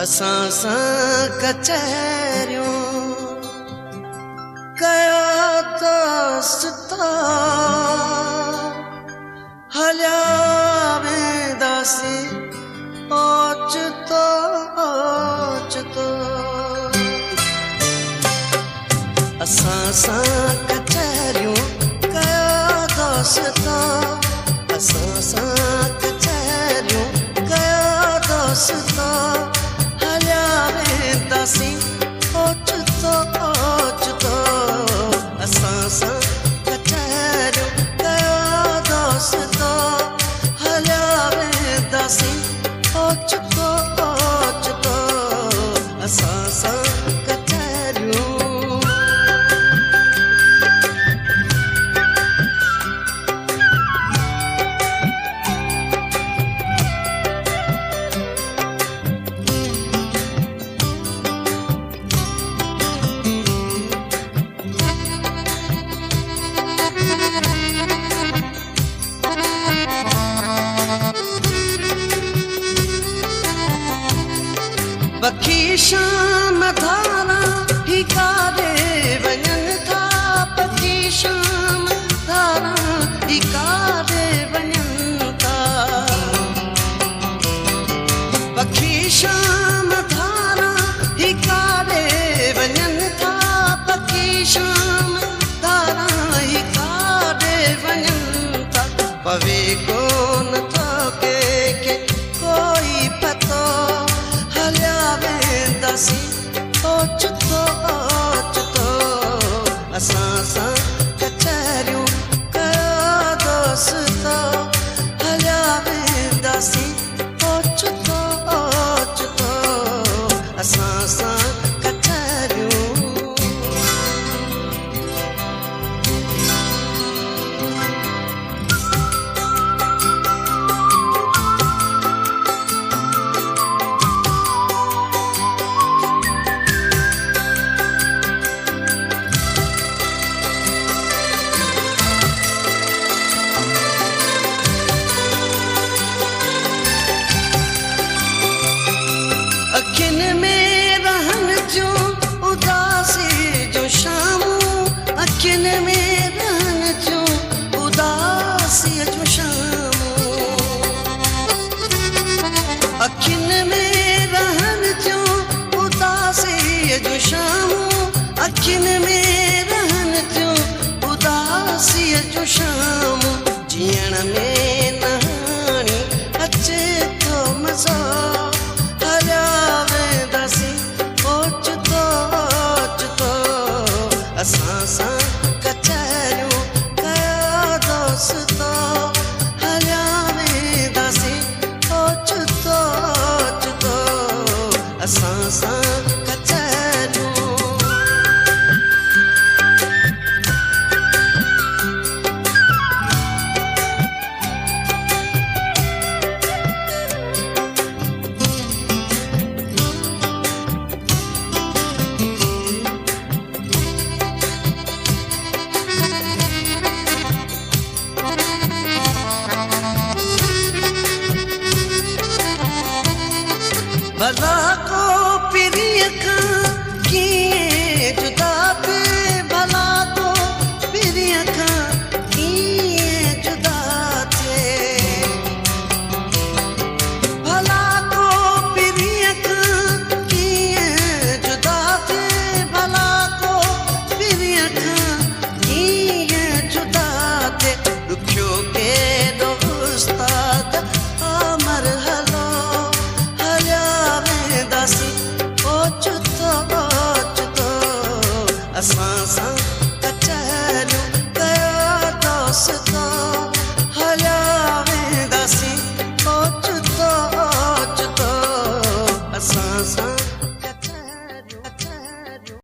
असां सां कचहरियूं कया दोस्ता हलिया वेंदासीं ओचितो ओचितो असां सां कचहरियूं कया दोस्ता असां सां कचहरियूं कया दोस्ता ओचितो ओचितो असां सां कचहरियूं कया दोस्ता हलिया वेंदासीं ओचितो ओचितो असां सां कचहरियूं पखी शाम धारा ही कारे वञनि था पखी शाम धारा ही कारे वञनि था पखी शाम धारा ही कारे वञनि था पखी शाम धारा ही कारे वञनि था पवे कोन थो के कोई पतो ओचितो ओचितो असां सां कचहरियूं कया दोस्ता हलिया वेंदासीं ओचितो ओचितो असां सां कचहरियूं अखियुनि में रहनि थियूं उदासी जो शामूं अखियुनि में रहनि थियूं उदासीअ जो शामूं अखियुनि में रहनि थियूं उदासीअ जो शामूं अखियुनि में रहनि थियूं उदासीअ जो शामूं जीअण में नहाणी अचे थो मज़ो ओचितो ओचितो असां सां कचहरियूं कया दोस्ता हलिया वेंदासीं ओचितो ओचितो असां सां कचहरियूं भला को पिरीअ खां कीअं